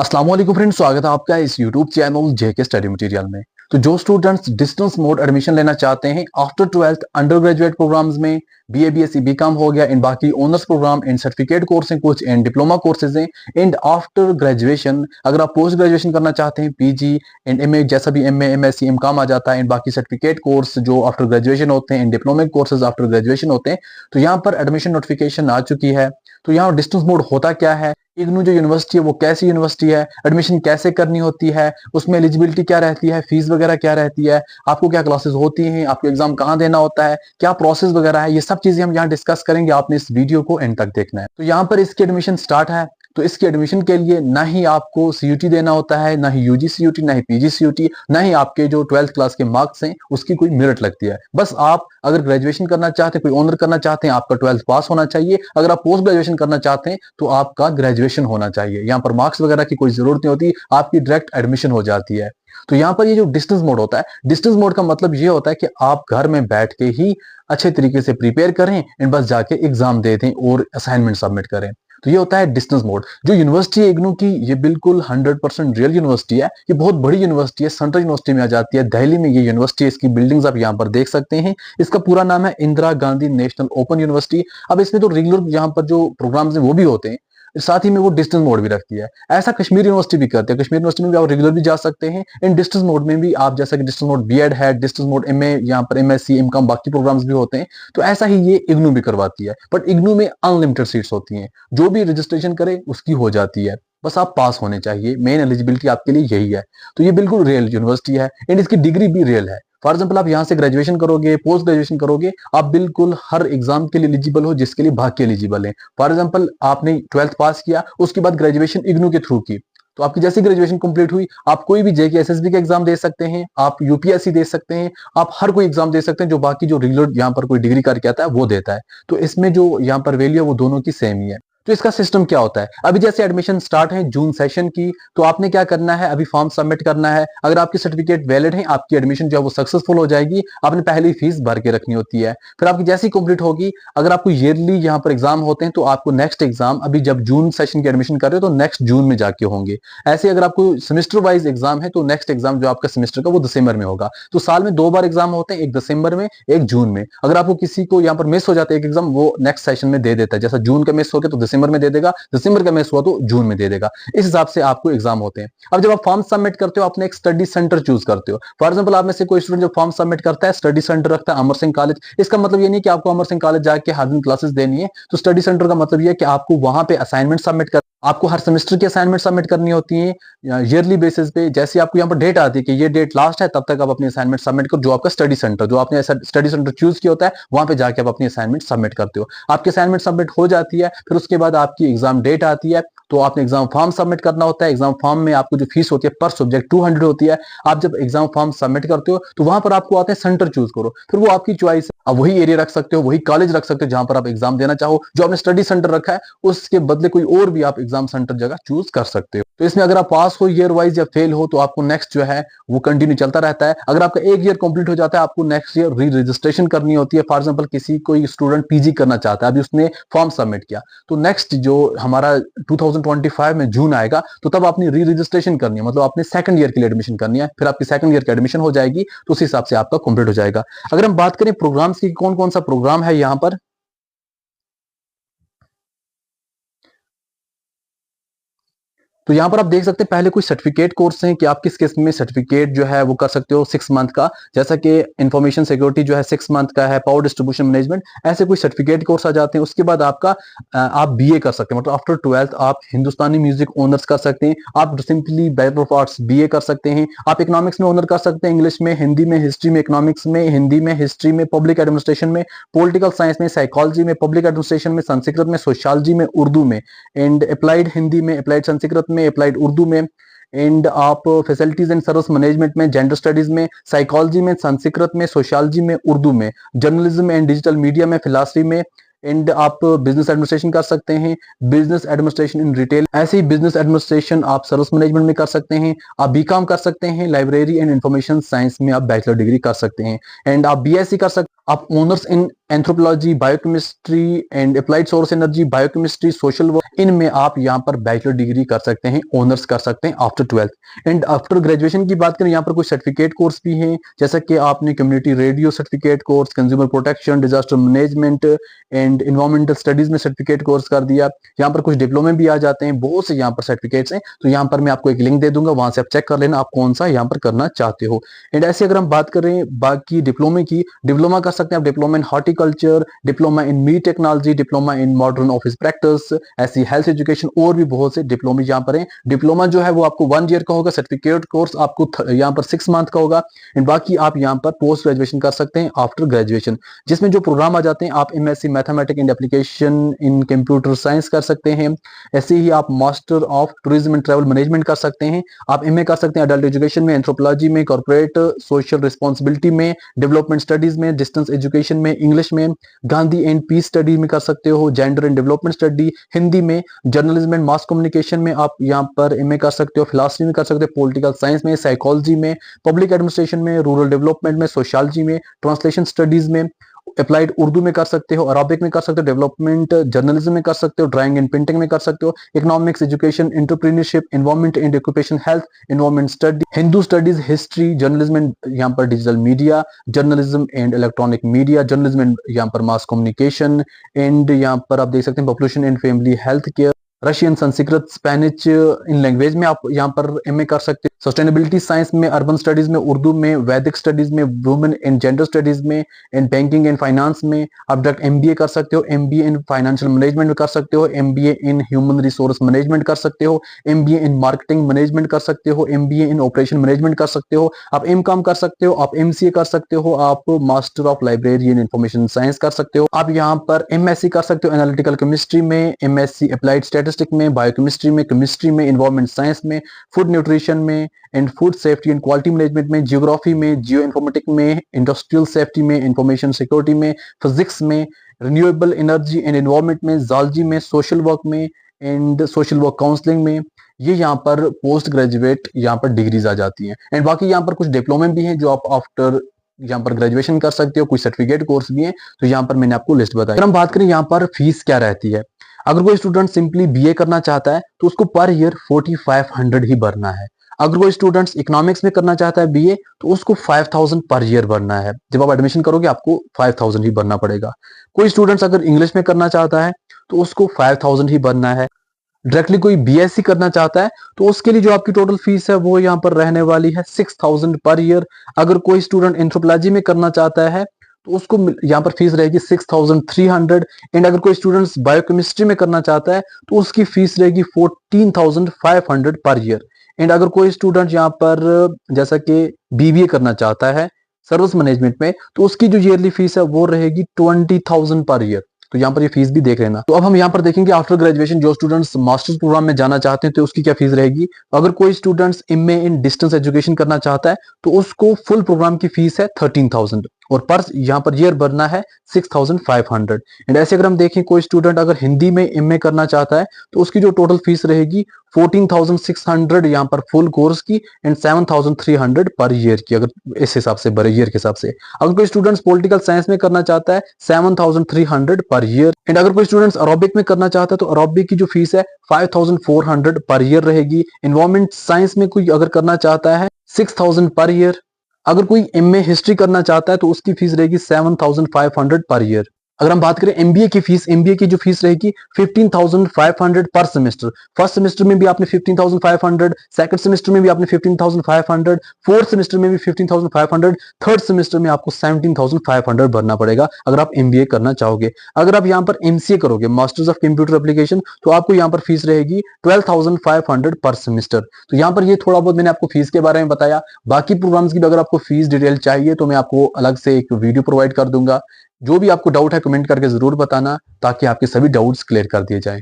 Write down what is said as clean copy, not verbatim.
अस्सलाम वालेकुम फ्रेंड्स, स्वागत है आपका इस यूट्यूब चैनल जेके स्टडी मटेरियल में। तो जो स्टूडेंट्स डिस्टेंस मोड एडमिशन लेना चाहते हैं after 12th under graduate programs में बीए बीएससी बीकॉम हो गया, इन बाकी ऑनर्स प्रोग्राम इन सर्टिफिकेट कोर्स हैं, कुछ इन डिप्लोमा कोर्सेज हैं, एंड आफ्टर ग्रेजुएशन अगर आप पोस्ट ग्रेजुएशन करना चाहते हैं पीजी एंड एमए, जैसा भी एमए एमएससी एमकॉम आ जाता है, इन बाकी सर्टिफिकेट कोर्स जो आफ्टर ग्रेजुएशन होते हैं, इन डिप्लोमा कोर्सेज आफ्टर ग्रेजुएशन होते हैं, तो यहाँ पर एडमिशन नोटिफिकेशन आ चुकी है। तो यहाँ डिस्टेंस मोड होता क्या है, इग्नू जो यूनिवर्सिटी है वो कैसी यूनिवर्सिटी है, एडमिशन कैसे करनी होती है, उसमें एलिजिबिलिटी क्या रहती है, फीस वगैरह क्या रहती है, आपको क्या क्लासेस होती हैं, आपको एग्जाम कहाँ देना होता है, क्या प्रोसेस वगैरह है, ये सब चीजें हम यहाँ डिस्कस करेंगे। आपने इस वीडियो को एंड तक देखना है। तो यहाँ पर इसकी एडमिशन स्टार्ट है। तो इसके एडमिशन के लिए ना ही आपको सीयूटी देना होता है, ना ही यूजी सीयूटी, ना ही पीजी सीयूटी, ना ही आपके जो 12th क्लास के मार्क्स हैं उसकी कोई मेरिट लगती है। बस आप अगर ग्रेजुएशन करना चाहते हैं, कोई ऑनर करना चाहते हैं, आपका 12th पास होना चाहिए। अगर आप पोस्ट ग्रेजुएशन करना चाहते हैं तो आपका ग्रेजुएशन होना चाहिए। यहाँ पर मार्क्स वगैरह की कोई जरूरत नहीं होती, आपकी डायरेक्ट एडमिशन हो जाती है। तो यहाँ पर ये जो डिस्टेंस मोड होता है, डिस्टेंस मोड का मतलब ये होता है कि आप घर में बैठ के ही अच्छे तरीके से प्रिपेयर करें एंड बस जाके एग्जाम दे दें और असाइनमेंट सबमिट करें। तो ये होता है डिस्टेंस मोड। जो यूनिवर्सिटी है इग्नू की, ये बिल्कुल 100% रियल यूनिवर्सिटी है। ये बहुत बड़ी यूनिवर्सिटी है, सेंट्रल यूनिवर्सिटी में आ जाती है, दिल्ली में ये यूनिवर्सिटी है। इसकी बिल्डिंग्स आप यहाँ पर देख सकते हैं। इसका पूरा नाम है Indira Gandhi national open university. अब इसमें तो रेगुलर यहाँ पर जो प्रोग्राम्स हैं वो भी होते हैं, साथ ही में वो डिस्टेंस मोड भी रखती है। ऐसा कश्मीर यूनिवर्सिटी भी करती है। कश्मीर यूनिवर्सिटी में भी आप रेगुलर भी जा सकते हैं, इन डिस्टेंस मोड में भी आप, जैसा कि डिस्टेंस मोड बीएड है, डिस्टेंस मोड एमए, यहाँ पर एमएससी एमकॉम बाकी प्रोग्राम्स भी होते हैं। तो ऐसा ही ये इग्नू भी करवाती है, बट इग्नू में अनलिमिटेड सीट्स होती हैं, जो भी रजिस्ट्रेशन करे उसकी हो जाती है। बस आप पास होने चाहिए, मेन एलिजिबिलिटी आपके लिए यही है। तो ये बिल्कुल रियल यूनिवर्सिटी है एंड इसकी डिग्री भी रियल है। फॉर एग्जाम्पल आप यहाँ से ग्रेजुएशन करोगे, पोस्ट ग्रेजुएशन करोगे, आप बिल्कुल हर एग्जाम के लिए एलिजिबल हो जिसके लिए बाकी एलिजिबल है। फॉर एग्जाम्पल आपने 12th पास किया, उसके बाद ग्रेजुएशन इग्नू के थ्रू की, तो आपकी जैसी ग्रेजुएशन कंप्लीट हुई, आप कोई भी जेके एसएसबी का एग्जाम दे सकते हैं, आप यूपीएससी दे सकते हैं, आप हर कोई एग्जाम दे सकते हैं जो बाकी जो रेगुलर यहाँ पर कोई डिग्री करके आता है वो देता है। तो इसमें जो यहाँ पर वैल्यू है वो दोनों की सेम ही है। तो इसका सिस्टम क्या होता है, अभी जैसे एडमिशन स्टार्ट है जून सेशन की, तो आपने क्या करना है, अभी फॉर्म सबमिट करना है। अगर आपकी सर्टिफिकेट वैलिड है, आपकी एडमिशन जो है वो सक्सेसफुल हो जाएगी। आपने पहले फीस भर के रखनी होती है, फिर आपकी जैसी कंप्लीट होगी, अगर आपको ईयरली यहाँ पर एग्जाम होते हैं तो आपको नेक्स्ट एग्जाम, अभी जब जून सेशन की एडमिशन कर रहे हो तो नेक्स्ट जून में जाके होंगे। ऐसे अगर आपको सेमेस्टर वाइज एग्जाम है तो नेक्स्ट एग्जाम जो आपका सेमेस्टर का वो दिसंबर में होगा। तो साल में 2 बार एग्जाम होते हैं, एक दिसंबर में, एक जून में। अगर आपको किसी को यहाँ पर मिस हो जाता है एक एग्जाम, वो नेक्स्ट सेशन में दे देता है। जैसा जून का मिस हो गया तो दिसंबर में दे देगा, दिसंबर का मिस हुआ तो जून में दे देगा। इस हिसाब से आपको एग्जाम होते हैं। अब जब आप फॉर्म सबमिट करते हो, आपने एक स्टडी सेंटर चूज करते हो। फॉर एग्जांपल आप में से कोई स्टूडेंट जब फॉर्म सबमिट करता है, स्टडी सेंटर रखता है अमर सिंह कॉलेज। इसका मतलब ये नहीं कि आपको अमर सिंह कॉलेज जाके हर दिन क्लासेस देनी है। तो स्टडी सेंटर का मतलब ये है कि आपको वहां पे असाइनमेंट सबमिट कर, आपको हर सेमेस्टर की असाइनमेंट सबमिट करनी होती है ईयरली बेसिस पे। जैसे आपको यहाँ पर डेट आती है कि ये डेट लास्ट है, तब तक आप अपनी असाइनमेंट सबमिट करो। जो आपका स्टडी सेंटर, जो आपने स्टडी सेंटर चूज किया होता है, वहां पे जाके आप अपनी असाइनमेंट सबमिट करते हो। आपकी असाइनमेंट सबमिट हो जाती है, फिर उसके बाद आपकी एग्जाम डेट आती है, तो आपने एग्जाम फॉर्म सबमिट करना होता है। एग्जाम फॉर्म में आपको जो फीस होती है पर सब्जेक्ट 200 होती है। आप जब एग्जाम फॉर्म सबमिट करते हो तो वहां पर आपको आते हैं सेंटर चूज करो, फिर वो आपकी चॉइस है। आप वही एरिया रख सकते हो, वही कॉलेज रख सकते हो जहां पर आप एग्जाम देना चाहो। जो आपने स्टडी सेंटर रखा है उसके बदले कोई और भी आप एग्जाम सेंटर जगह चूज कर सकते हो। तो इसमें अगर आप पास हो ईयर वाइज या फेल हो तो आपको नेक्स्ट जो है वो कंटिन्यू चलता रहता है। अगर आपका एक ईयर कंप्लीट हो जाता है, आपको नेक्स्ट ईयर री रजिस्ट्रेशन करनी होती है। फॉर एग्जाम्पल किसी कोई स्टूडेंट पीजी करना चाहता है, अभी उसने फॉर्म सबमिट किया, तो नेक्स्ट जो हमारा 2025 में जून आएगा, तो तब आपने री रजिस्ट्रेशन करनी है, मतलब आपने सेकंड ईयर के लिए एडमिशन करनी है। फिर आपकी सेकंड ईयर की एडमिशन हो जाएगी, तो उस हिसाब से आपका कंप्लीट हो जाएगा। अगर हम बात करें प्रोग्राम्स की, कौन कौन सा प्रोग्राम है यहाँ पर, तो यहाँ पर आप देख सकते हैं पहले कुछ सर्टिफिकेट कोर्स हैं कि आप किस किस्म में सर्टिफिकेट जो है वो कर सकते हो 6 मंथ का। जैसा कि इंफॉर्मेशन सिक्योरिटी जो है 6 मंथ का है, पावर डिस्ट्रीब्यूशन मैनेजमेंट, ऐसे कुछ सर्टिफिकेट कोर्स आ जाते हैं। उसके बाद आपका आप बीए कर सकते हैं, मतलब आफ्टर 12th आप हिंदुस्तानी म्यूजिक ऑनर्स कर सकते हैं, आप simply bachelor of arts BA कर सकते हैं, आप इकोनॉमिक्स में ऑनर कर सकते हैं, इंग्लिश में, हिंदी में, हिस्ट्री में, इकोनॉमिक्स में, हिंदी में, हिस्ट्री में, पब्लिक एडमिनिस्ट्रेशन में, पॉलिटिकल साइंस में, साइकोलॉजी में, पब्लिक एडमिनिस्ट्रेशन में, संस्कृत में, सोशियोलॉजी में, उर्दू में, एंड अप्लाइड हिंदी में, अप्लाइड संस्कृत में, अप्लाइड उर्दू में, एंड आप फैसिलिटीज एंड सर्विस मैनेजमेंट में, जेंडर स्टडीज में, साइकोलॉजी में, संस्कृत में, सोशियोलॉजी में, उर्दू में, जर्नलिज्म एंड डिजिटल मीडिया में, फिलॉसफी में, एंड आप बिजनेस एडमिनिस्ट्रेशन कर सकते हैं, बिजनेस एडमिनिस्ट्रेशन इन रिटेल, ऐसे ही बिजनेस एडमिनिस्ट्रेशन आप सर्विस मैनेजमेंट में कर सकते हैं, आप बीकॉम कर सकते हैं, लाइब्रेरी एंड इंफॉर्मेशन साइंस में आप बैचलर डिग्री कर सकते हैं, एंड आप बीएससी कर सकते हैं। आप honours in anthropology, biochemistry and applied source energy, biochemistry, social work, इनमें आप यहाँ पर बैचलर डिग्री कर सकते हैं, ऑनर्स कर सकते हैं after 12th। And after graduation की बात करें, यहाँ पर कुछ सर्टिफिकेट कोर्स भी हैं, जैसा कि आपने community radio certificate course, consumer protection, disaster management and environmental studies में सर्टिफिकेट कोर्स कर दिया। यहाँ पर कुछ डिप्लोमे भी आ जाते हैं, बहुत से यहाँ पर सर्टिफिकेट्स हैं। तो यहाँ पर मैं आपको एक लिंक दे दूंगा, वहां से आप चेक कर लेना आप कौन सा यहाँ पर करना चाहते हो। एंड ऐसे अगर हम बात करें बाकी डिप्लोमे की, डिप्लोमा कर सकते हैं आप diploma in horticulture, diploma in meat technology, diploma in modern office practice, ऐसी हेल्थ एजुकेशन, और भी बहुत से डिप्लोमे यहाँ पर हैं। डिप्लोमा जो है वो आपको 1 ईयर का होगा, सर्टिफिकेट कोर्स आपको यहाँ पर 6 मंथ का होगा। एंड बाकी आप यहाँ पर पोस्ट ग्रेजुएशन कर सकते हैं आफ्टर ग्रेजुएशन, जिसमें जो प्रोग्राम आ जाते हैं, आप MSc mathematics and application in computer science कर सकते हैं। ऐसे ही आप master of tourism and travel management कर सकते हैं। आप एमए कर सकते हैं अडल्ट एजुकेशन में, एंथ्रोपोलॉजी में, कॉर्पोरेट सोशल रिस्पॉन्सिबिलिटी में, डेवलपमेंट स्टडीज में, डिस्टेंस एजुकेशन में, इंग्लिश में, गांधी एंड पीस स्टडी में कर सकते हो, gender and development study, Hindi में, जर्नलिज्म एंड मास कम्युनिकेशन में आप यहाँ पर एमए कर सकते हो, फिलॉसफी में कर सकते हो, पॉलिटिकल साइंस में, साइकोलॉजी में, पब्लिक एडमिनिस्ट्रेशन में, रूरल डेवलपमेंट में, सोशियोलॉजी में, ट्रांसलेशन स्टडीज में, अप्लाइड उर्दू में कर सकते हो, अरबिक में कर सकते हो, डेवलपमेंट जर्नलिज्म में कर सकते हो, ड्राइंग एंड पेंटिंग में कर सकते हो, economics, education, entrepreneurship, environment and occupation health, environment study, Hindu studies, history, journalism and यहाँ पर digital media, journalism and electronic media, journalism and यहाँ पर मास कम्युनिकेशन, एंड यहाँ पर आप देख सकते हैं population and family health care, Russian, Sanskrit, Spanish in language में आप यहाँ पर एमए कर सकते हैं, सस्टेनेबिलिटी साइंस में, अर्बन स्टडीज में, उर्दू में, वैदिक स्टडीज में, वुमेन एंड जेंडर स्टडीज में, एंड बैंकिंग एंड फाइनेंस में आप डायरेक्ट एमबीए कर सकते हो, एमबीए इन फाइनेंशियल मैनेजमेंट में कर सकते हो, MBA in human resource management कर सकते हो, एमबीए इन मार्केटिंग मैनेजमेंट कर सकते हो, एमबीए इन ऑपरेशन मैनेजमेंट कर सकते हो, आप एमकॉम कर सकते हो, आप एमसीए कर सकते हो, आप master of library and information science कर सकते हो, आप यहाँ पर एमएससी कर सकते हो एनालिटिकल केमिस्ट्री में, एमएससी अप्लाइड स्टैटिस्टिक्स में, बायोकेमिस्ट्री में, केमिस्ट्री में, इन्वायरमेंट साइंस में, फूड न्यूट्रिशन में and food safety and quality management में, जियोग्राफी में, जियो इन्फॉर्मेटिक्स में, इंडस्ट्रियल सेफ्टी में, इंफॉर्मेशन सिक्योरिटी में, फिजिक्स में, रिन्यूएबल एनर्जी एंड एनवायरमेंट में, जूलॉजी में, सोशल वर्क में एंड सोशल वर्क काउंसलिंग में। ये यहाँ पर पोस्ट ग्रेजुएट यहाँ पर डिग्रीज आ जाती हैं। एंड बाकी यहाँ पर कुछ डिप्लोमे भी हैं जो आप आफ्टर यहाँ पर ग्रेजुएशन कर सकते हो, कुछ सर्टिफिकेट कोर्स भी हैं, तो यहाँ पर मैंने आपको लिस्ट बताई। अगर हम बात करें यहाँ पर फीस क्या रहती है, अगर कोई स्टूडेंट सिंपली बीए करना चाहता है तो उसको पर ईयर 4500 ही भरना है। अगर कोई स्टूडेंट इकोनॉमिक्स में करना चाहता है बीए तो उसको 5000 पर ईयर भरना है। जब आप एडमिशन करोगे आपको 5000 ही भरना पड़ेगा। कोई स्टूडेंट्स अगर इंग्लिश में करना चाहता है तो उसको 5000 ही भरना है। डायरेक्टली कोई बीएससी करना चाहता है तो उसके लिए जो आपकी टोटल फीस है वो यहाँ पर रहने वाली है 6000 पर ईयर। अगर कोई स्टूडेंट एंथ्रोपोलॉजी में करना चाहता है तो उसको यहाँ पर फीस रहेगी 6300। एंड अगर कोई स्टूडेंट्स बायोकेमिस्ट्री में करना चाहता है तो उसकी फीस रहेगी 14500 पर ईयर। एंड अगर कोई स्टूडेंट यहाँ पर जैसा कि बीबीए करना चाहता है सर्विस मैनेजमेंट में तो उसकी जो ईयरली फीस है वो रहेगी 20000 पर ईयर। तो यहाँ पर ये फीस भी देख लेना। तो अब हम यहाँ पर देखेंगे आफ्टर ग्रेजुएशन जो स्टूडेंट्स मास्टर्स प्रोग्राम में जाना चाहते हैं तो उसकी क्या फीस रहेगी। अगर कोई स्टूडेंट्स एमए इन डिस्टेंस एजुकेशन करना चाहता है तो उसको फुल प्रोग्राम की फीस है 13000 और पर यहाँ पर ईयर भरना है 6500। एंड ऐसे अगर हम देखें कोई स्टूडेंट अगर हिंदी में एमए करना चाहता है तो उसकी जो टोटल फीस रहेगी 14600 यहाँ पर फुल कोर्स की एंड 7300 पर ईयर की, अगर इस हिसाब से ईयर के हिसाब से। अगर कोई स्टूडेंट्स पॉलिटिकल साइंस में करना चाहता है 7300 पर ईयर। एंड अगर कोई स्टूडेंट्स अरबिक में करना चाहता है तो अरबिक की जो फीस है 5400 पर ईयर रहेगी। एनवायरमेंट साइंस में कोई अगर करना चाहता है 6000 पर ईयर। अगर कोई एमए हिस्ट्री करना चाहता है तो उसकी फीस रहेगी 7500 पर ईयर। अगर हम बात करें एमबीए की फीस, एमबीए की जो फीस रहेगी 15500 पर सेमेस्टर। फर्स्ट सेमेस्टर में भी आपने 15500, सेकंड सेमेस्टर में भी आपने 15500, फोर्थ सेमेस्टर में भी 15500, थर्ड सेमेस्टर में आपको 17500 भरना पड़ेगा अगर आप एमबीए करना चाहोगे। अगर आप यहाँ पर एमसीए करोगे मास्टर्स ऑफ कंप्यूटर एप्लीकेशन तो आपको यहाँ पर फीस रहेगी 12500 पर सेमेस्टर। तो यहाँ पर ये थोड़ा बहुत मैंने आपको फीस के बारे में बताया। बाकी प्रोग्राम्स की भी अगर आपको फीस डिटेल चाहिए तो मैं आपको अलग से एक वीडियो प्रोवाइड कर दूंगा। जो भी आपको डाउट है कमेंट करके जरूर बताना ताकि आपके सभी डाउट्स क्लियर कर दिए जाएं।